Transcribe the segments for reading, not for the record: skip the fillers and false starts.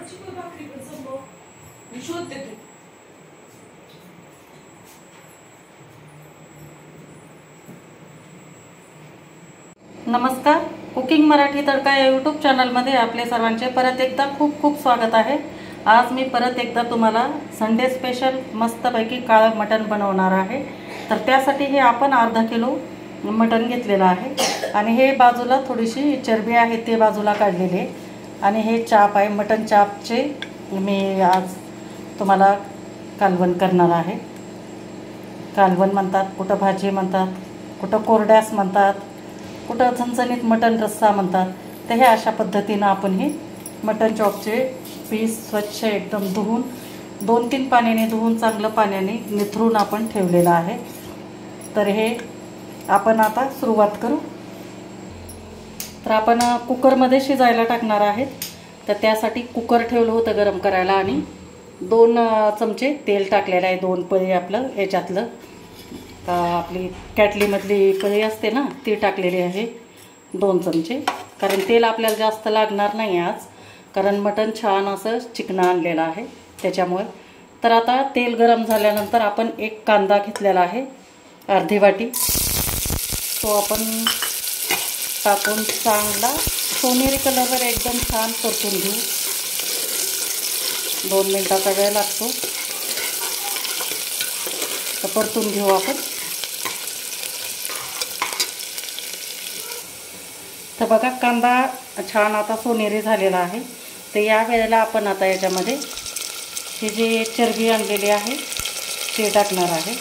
नमस्कार, कुकिंग मराठी तडका या यूट्यूब चॅनलमध्ये आपले सर्वांचे परत एकदा खूप खूप स्वागत आहे। आज मी परत एकदा तुम्हाला संडे स्पेशल मस्तपैकी काळं मटण बनवणार आहे। तर त्यासाठी हे आपण अर्धा किलो मटण घेतलेलं आहे आणि हे बाजूला थोडीशी चरबी आहे ते बाजूला काढलेली आहे आणि हे चाप आहे, मटण चापचे मी आज तुम्हाला कालवण करणार आहे। कालवण म्हणतात, कुठं भाजी म्हणतात, कुठं कोरड्यास म्हणतात, कुठं झणझणीत मटण रस्सा म्हणतात। तर हे अशा पद्धतीनं आपण हे मटण चॉपचे पीस स्वच्छ एकदम धुवून 2-3 पाण्याने धुवून चांगलं पाण्याने निथरून आपण ठेवलेलं आहे। तर हे आपण आता सुरुवात करू। तर आपण कुकरमध्ये शिजायला टाकणार आहेत। तर त्यासाठी कुकर ठेवलं होतं गरम करायला आणि 2 चमचे तेल टाकलेलं आहे। 2 पळी आपलं याच्यातलं आपली कॅटलीमधली पळी असते ना ती टाकलेली आहे 2 चमचे, कारण तेल आपल्याला जास्त लागणार नाही आज, कारण मटण छान असं चिकन आणलेलं आहे त्याच्यामुळे। तर आता तेल गरम झाल्यानंतर आपण एक कांदा घेतलेला आहे अर्धी वाटी, तो आपण टाकून चांगला सोनेरी कलरवर एकदम छान परतून घेऊ। 2 मिनिटाचा वेळ लागतो, तर परतून घेऊ आपण। तर बघा कांदा छान आता सोनेरी झालेला आहे। तर या वेळेला आपण आता याच्यामध्ये हे जे चरबी आणलेली आहे ते टाकणार आहे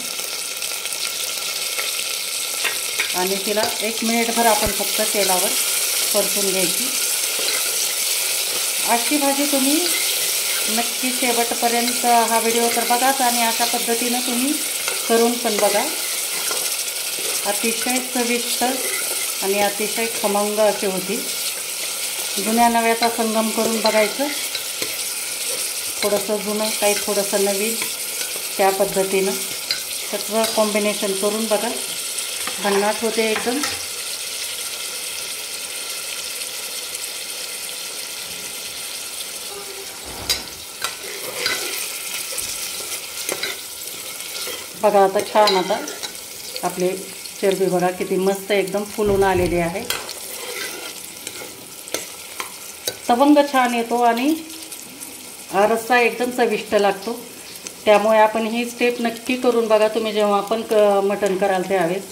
आणि तिला 1 मिनिटभर आपण फक्त तेलावर परतून घ्यायची। अशी भाजी तुम्ही नक्की शेवटपर्यंत हा व्हिडिओ तर बघाच आणि अशा पद्धतीनं तुम्ही करून पण बघा। अतिशय चविष्ट आणि अतिशय खमंग अशी होती। जुन्या नव्याचा संगम करून बघायचं, थोडंसं जुनं काही थोडंसं नवीन, त्या पद्धतीनं सगळं कॉम्बिनेशन करून बघा, भन्नाट होते एकदम। बघा आता छान आता आपले चरबी बघा किती मस्त एकदम फुलून आलेली आहे, तवंग छान येतो आणि रस्सा एकदम चविष्ट लागतो। त्यामुळे आपण ही स्टेप नक्की करून बघा तुम्ही जेव्हा आपण मटण कराल त्यावेळेस।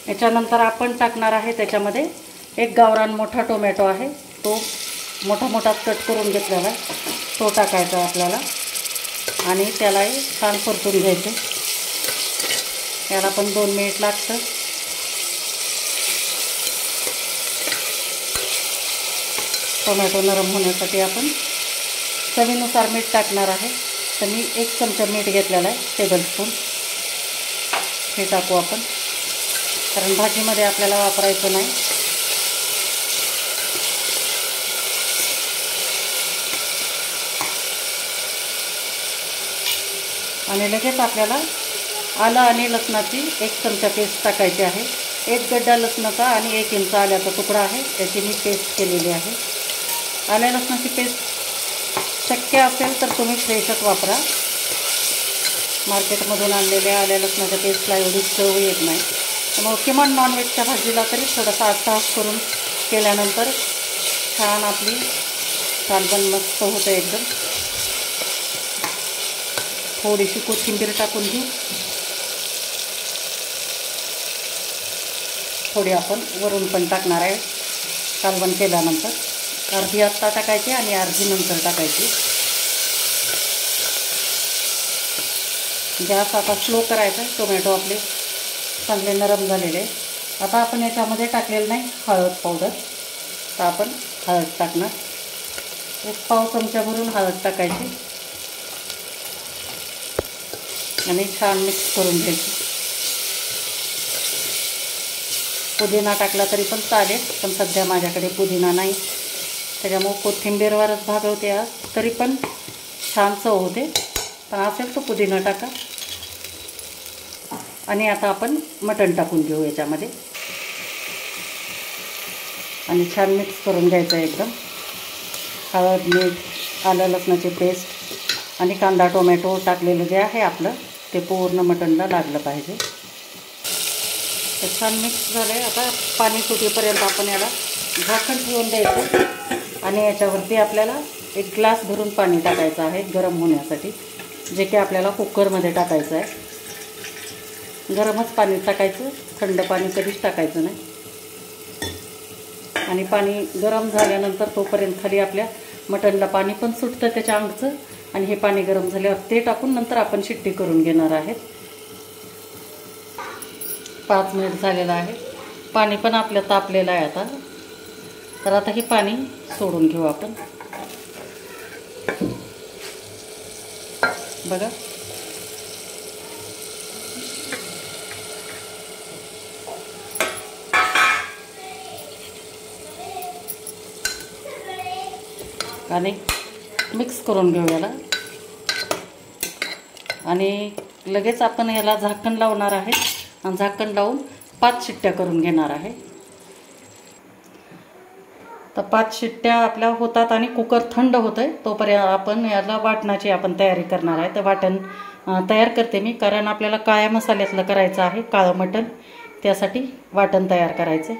याच्यानंतर आपण टाकणार आहे त्याच्यामध्ये एक गावरान मोठा टोमॅटो आहे, तो मोठा मोठा कट करून घेतलेला आहे, तो टाकायचा आपल्याला आणि त्यालाही छान परतून घ्यायचं। याला पण 2 मिनिट लागतं। टोमॅटो नरम होण्यासाठी आपण चवीनुसार मीठ टाकणार आहे। तर मी 1 चमचा मीठ घेतलेला आहे, टेबलस्पून हे टाकू आपण, कारण भाजीमध्ये आपल्याला वापरायचं नाही। आणि लगेच आपल्याला आलं आणि लसणाची 1 चमचा पेस्ट टाकायची आहे। 1 गड्डा लसणाचा आणि 1 इंच आल्याचा तुकडा आहे, त्याची मी पेस्ट केलेली आहे। आल्या लसणाची पेस्ट शक्य असेल तर तुम्ही फ्रेशच वापरा, मार्केटमधून आणलेल्या आल्या लसणाच्या पेस्टला एवढी चव येत नाही। मग किमान नॉनव्हेजच्या भाजीला तरी थोडंसं आस्तास करून केल्यानंतर छान आपली कालवण मस्त होतं एकदम। थोडीशी कोथिंबीर टाकून घेऊ, थोडी आपण वरून पण टाकणार आहे कालवण केल्यानंतर। अर्धी आत्ता टाकायची आणि अर्धी नंतर टाकायची। गॅस आता स्लो करायचा, टोमॅटो आपले चांगले नरम झालेले। आता आपण याच्यामध्ये टाकलेलं नाही हळद पावडर, तर आपण हळद टाकणार। 1 पाव चमचा भरून हळद टाकायची आणि छान मिक्स करून घ्यायची। पुदिना टाकला तरी पण चालेल, पण सध्या माझ्याकडे पुदिना नाही, त्याच्यामुळे कोथिंबीरवरच भागवते आज, तरी पण छान चव होते, पण असेल तो पुदिना टाका। आणि आता आपण मटण टाकून घेऊ याच्यामध्ये आणि छान मिक्स करून घ्यायचं एकदम। हळद मीठ आलं लसणाची पेस्ट आणि कांदा टोमॅटो टाकलेलं जे आहे आपलं ते पूर्ण मटणला लागलं पाहिजे. तर छान मिक्स झालं आहे. आता पाणी सुटेपर्यंत आपण याला झाकण ठेवून द्यायचं आणि याच्यावरती आपल्याला एक ग्लास भरून पाणी टाकायचं आहे गरम होण्यासाठी, जे की आपल्याला कुकरमध्ये टाकायचं आहे. गरमच पाणी टाकायचं, थंड पाणी कधीच टाकायचं नाही. आणि पाणी गरम झाल्यानंतर तोपर्यंत खाली आपल्या मटणला पाणी पण सुटतं त्याच्या अंगचं, आणि हे पाणी गरम झाल्यावर ते टाकून नंतर आपण शिट्टी करून घेणार आहेत. 5 मिनिट झालेलं आहे. पाणी पण आपलं तापलेलं आहे आता. तर आता हे पाणी सोडून घेऊ आपण. बघा आणि मिक्स करून घेऊ याला. आणि लगेच आपण याला झाकण लावणार आहे आणि झाकण लावून 5 शिट्ट्या करून घेणार आहे. तर 5 शिट्ट्या आपल्या होतात आणि कुकर थंड होतं आहे तोपर्यंत आपण याला वाटणाची आपण तयारी करणार आहे. तर वाटण तयार करते मी, कारण आपल्याला काळ्या मसाल्यातलं करायचं आहे काळं मटण, त्यासाठी वाटण तयार करायचं.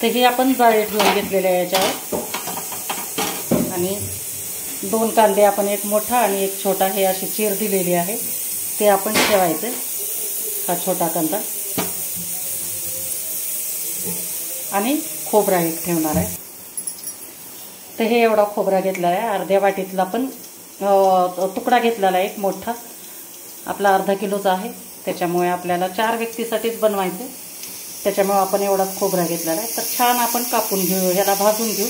तर हे आपण जाळी ठेवून घेतलेले आहे याच्यावर. आणि 2 कांदे आपण, एक मोठा आणि एक छोटा, हे अशी चीर दिलेली आहे ते आपण ठेवायचं. हा छोटा कांदा आणि खोबरा एक ठेवणार आहे. तर हे एवढा खोबरा घेतलेला आहे. अर्ध्या वाटीतला पण तुकडा घेतलेला आहे एक मोठा, आपला अर्धा किलोचा आहे. त्याच्यामुळे आपल्याला 4 व्यक्तीसाठीच बनवायचं, त्याच्यामुळे आपण एवढाच खोबरा घेतलेला आहे. तर छान आपण कापून घेऊ, ह्याला भाजून घेऊ.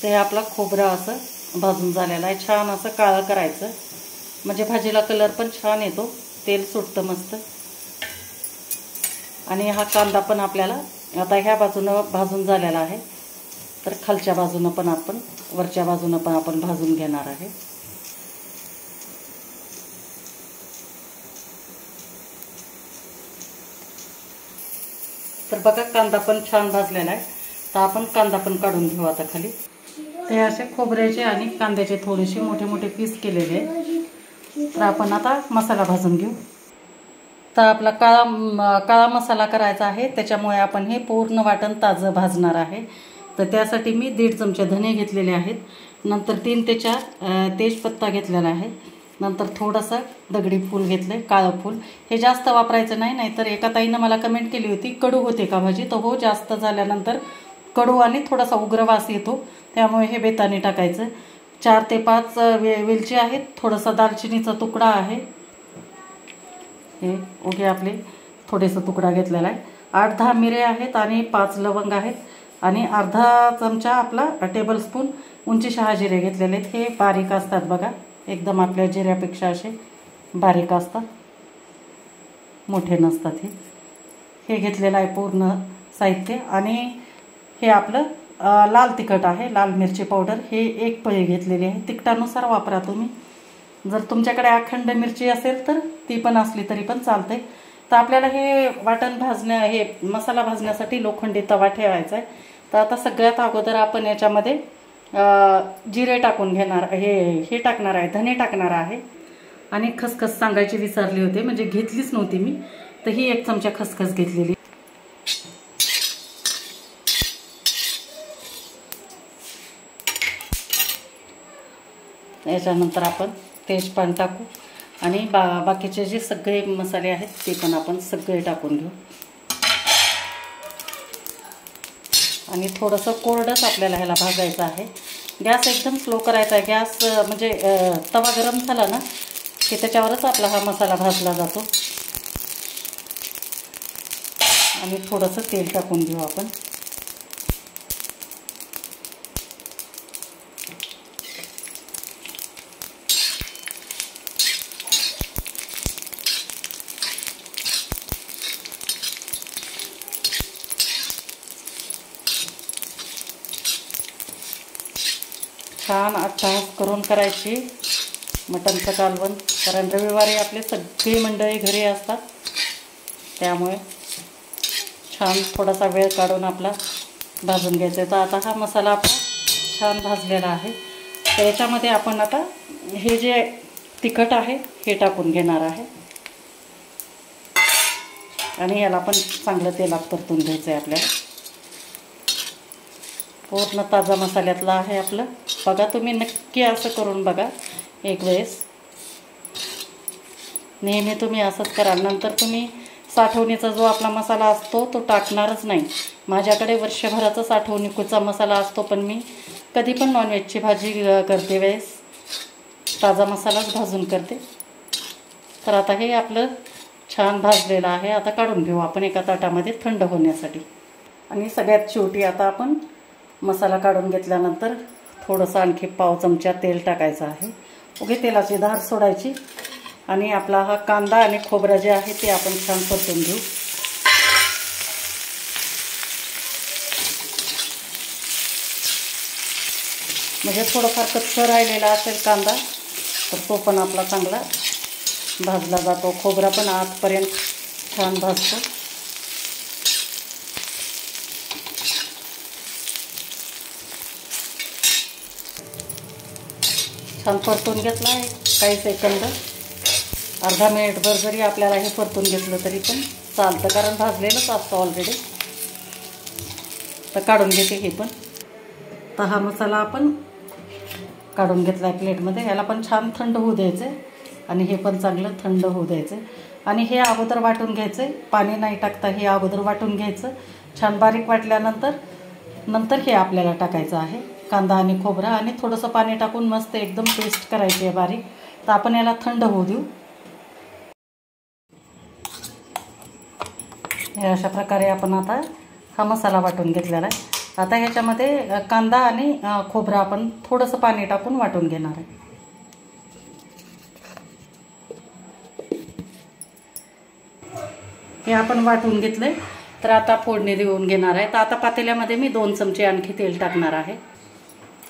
ते आपला खोबरा असं भाजून झालेला आहे. छान असं काळं करायचं, म्हणजे भाजीला कलर पण छान येतो, तेल सुटतं मस्त. आणि हा कांदा पण आपल्याला आता ह्या बाजूनं भाजून झालेला आहे. तर खालच्या बाजूनं पण आपण, वरच्या बाजूनं पण आपण भाजून घेणार आहे. तर बघा कांदा पण छान भाजलेला आहे. तर आपण कांदा पण काढून घेऊ आता खाली. ते असे खोबऱ्याचे आणि कांद्याचे थोडेसे मोठे मोठे पीस केलेले आहेत. तर आपण आता मसाला भाजून घेऊ. तर आपला काळा मसाला करायचा आहे, त्याच्यामुळे आपण हे पूर्ण वाटण ताजं भाजणार आहे. तर त्यासाठी मी 1.5 चमचे धने घेतलेले आहेत, नंतर 3 ते 4 तेजपत्ता घेतलेला आहे, नंतर थोडंसं दगडी फूल घेतलं आहे, काळं फूल. हे जास्त वापरायचं नाही, नाहीतर एका ताईनं मला कमेंट केली होती कडू होते का भाजी. तर हो, जास्त झाल्यानंतर कडू आणि थोडासा उग्र वास येतो, त्यामुळे हे बेताने टाकायचं. 4 ते 5 वेलची आहेत, थोडासा दालचिनीचा तुकडा आहे, हे ओके आपले थोडेसा तुकडा घेतलेला आहे. 8-10 मिरे आहेत आणि 5 लवंग आहेत, आणि अर्धा चमचा आपला टेबलस्पून उंची शहाजिरे घेतलेले आहेत. हे बारीक असतात बघा, एकदम आपल्या जिऱ्यापेक्षा असे बारीक असतात, मोठे नसतात. हे घेतलेलं आहे पूर्ण साहित्य. आणि हे आपलं लाल तिखट आहे, लाल मिरची पावडर, हे 1 पळी घेतलेली आहे. तिखटानुसार वापरा तुम्ही. जर तुमच्याकडे अखंड मिरची असेल तर ती पण असली तरी पण चालते. तर आपल्याला हे वाटण हे मसाला भाजण्यासाठी लोखंडी तवा ठेवायचा आहे. तर आता सगळ्यात अगोदर आपण याच्यामध्ये जिरे टाकून घेणार, हे टाकणार आहे, धने टाकणार आहे. आणि खसखस सांगायची विसरली होते, म्हणजे घेतलीच नव्हती मी. तर ही 1 चमचा खसखस घेतलेली. याच्यानंतर आपण तेजपान टाकू आणि बाकीचे जे सगळे मसाले आहेत ते पण आपण सगळे टाकून घेऊ. आणि थोडंसं कोरडंच आपल्याला ह्याला भाजायचं आहे. गॅस एकदम स्लो करायचा आहे. गॅस म्हणजे तवा गरम झाला ना की त्याच्यावरच आपला हा मसाला भाजला जातो. आणि थोडंसं तेल टाकून घेऊ आपण. छान अट्टाहास करून करायची मटणचं कालवण, कारण रविवारी आपले सगळी मंडळी घरी असतात, त्यामुळे छान थोडासा वेळ काढून आपला भाजून घ्यायचं आहे. तर आता हा मसाला आपला छान भाजलेला आहे. तर याच्यामध्ये आपण आता हे जे तिखट आहे हे टाकून घेणार आहे आणि याला पण चांगलं तेलात परतून घ्यायचं आहे आपल्याला. पूर्ण ताजा मसाल्यातला आहे आपलं. बघा तुम्ही नक्की असं करून बघा एक वेळेस. नेहमी तुम्ही असंच करा. नंतर तुम्ही साठवणीचा जो आपला मसाला असतो तो टाकणारच नाही. माझ्याकडे वर्षभराचा साठवणीचा मसाला असतो, पण मी कधी पण नॉनव्हेजची भाजी करते वेळेस ताजा मसालाच भाजून करते. तर आता हे आपलं छान भाजलेलं आहे. आता काढून घेऊ आपण एका ताटामध्ये थंड होण्यासाठी. आणि सगळ्यात शेवटी आता आपण मसाला काढून घेतल्यानंतर थोडंसं आणखी पाव चमचा तेल टाकायचं आहे. उगे तेलाची धार सोडायची आणि आपला हा कांदा आणि खोबरं जे आहे ते आपण छान परतून घेऊ. म्हणजे थोडंफार कच्चा राहिलेला असेल कांदा तर तो पण आपला चांगला भाजला जातो. खोबरा पण आतपर्यंत छान भाजतो. छान परतून घेतला आहे काही सेकंद, अर्धा मिनिटभर जरी आपल्याला हे परतून घेतलं तरी पण चालतं, कारण भाजलेलंच असतं ऑलरेडी. तर काढून घेते हे पण. तर हा मसाला आपण काढून घेतला आहे प्लेटमध्ये. ह्याला पण छान थंड होऊ द्यायचं आहे आणि हे पण चांगलं थंड होऊ द्यायचं आहे. आणि हे अगोदर वाटून घ्यायचं आहे, पाणी नाही टाकता हे अगोदर वाटून घ्यायचं. छान बारीक वाटल्यानंतर हे आपल्याला टाकायचं आहे कांदा आणि खोबरा, आणि थोडंसं पाणी टाकून मस्त एकदम पेस्ट करायची आहे बारीक. तर आपण याला थंड होऊ देऊ. हे अशा प्रकारे आपण आता हा मसाला वाटून घेतलेला आहे. आता ह्याच्यामध्ये कांदा आणि खोबरं आपण थोडंसं पाणी टाकून वाटून घेणार आहे. हे आपण वाटून घेतलंय. तर आता फोडणी देऊन घेणार आहे. तर आता पातेल्यामध्ये मी 2 चमचे आणखी तेल टाकणार आहे.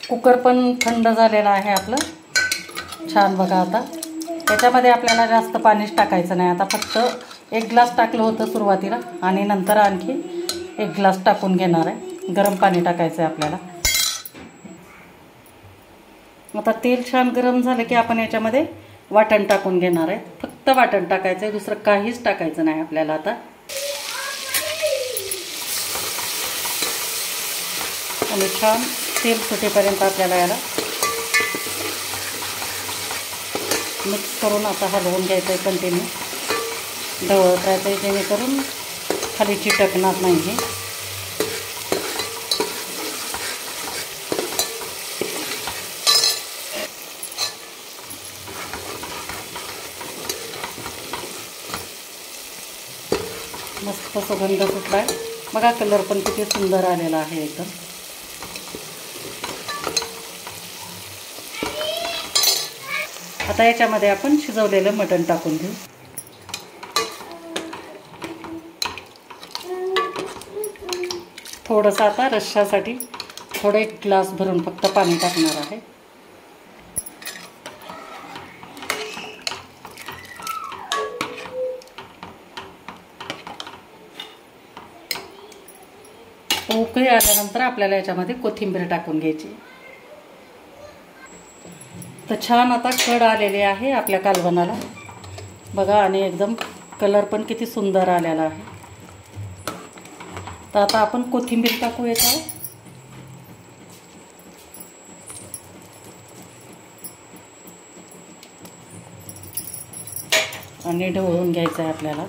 कुकर पण थंड झालेला आहे आपलं छान. बघा आता त्याच्यामध्ये आपल्याला जास्त पाणीच टाकायचं नाही. आता फक्त 1 ग्लास टाकलं होतं सुरुवातीला आणि नंतर आणखी 1 ग्लास टाकून घेणार आहे. गरम पाणी टाकायचं आहे आपल्याला. आता तेल छान गरम झालं की आपण याच्यामध्ये वाटण टाकून घेणार आहे. फक्त वाटण टाकायचं आहे, दुसरं काहीच टाकायचं नाही आपल्याला. आता आणि छान तेल सुटेपर्यंत आपल्याला याला मिक्स करून आता हलवून घ्यायचं आहे कंटिन्यू. ढवळत राहायचं आहे जेणेकरून खाली चिटकणार नाही हे. मस्त सुगंध सुटला आहे बघा. कलर पण किती सुंदर आलेला आहे एकदम. आता याच्यामध्ये आपण शिजवलेलं मटण टाकून घेऊ. थोडंसं आता रश्श्यासाठी थोडं 1 ग्लास भरून फक्त पाणी टाकणार आहे. उकळी आल्यानंतर आपल्याला याच्यामध्ये कोथिंबीर टाकून घ्यायची. तर छान आता कड आलेली आहे आपल्या कालवणाला बघा. आणि एकदम कलर पण किती सुंदर आलेला आहे. तर आता आपण कोथिंबीर टाकू याच्यावर. आणि ढवळून घ्यायचं आहे आपल्याला.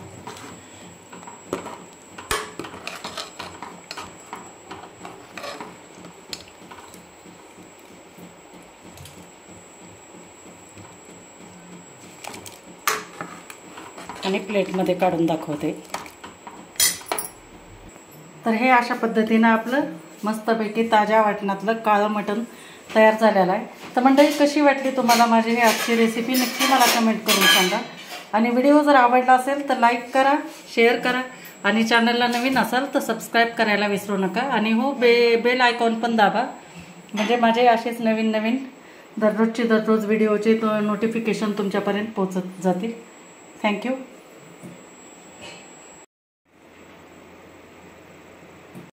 आणि प्लेटमध्ये काढून दाखवते. तर हे अशा पद्धतीनं आपलं मस्तपैकी ताज्या वाटणातलं काळं मटण तयार झालेलं आहे. तर मंडळी कशी वाटली तुम्हाला माझी ही आजची रेसिपी नक्की मला कमेंट करून सांगा. आणि व्हिडिओ जर आवडला असेल तर लाईक करा, शेअर करा आणि चॅनलला नवीन असाल तर सबस्क्राईब करायला विसरू नका. आणि हो बेल आयकॉन पण दाबा, म्हणजे माझे असेच नवीन दररोज व्हिडिओचे नोटिफिकेशन तुमच्यापर्यंत पोहोचत जातील. थँक्यू.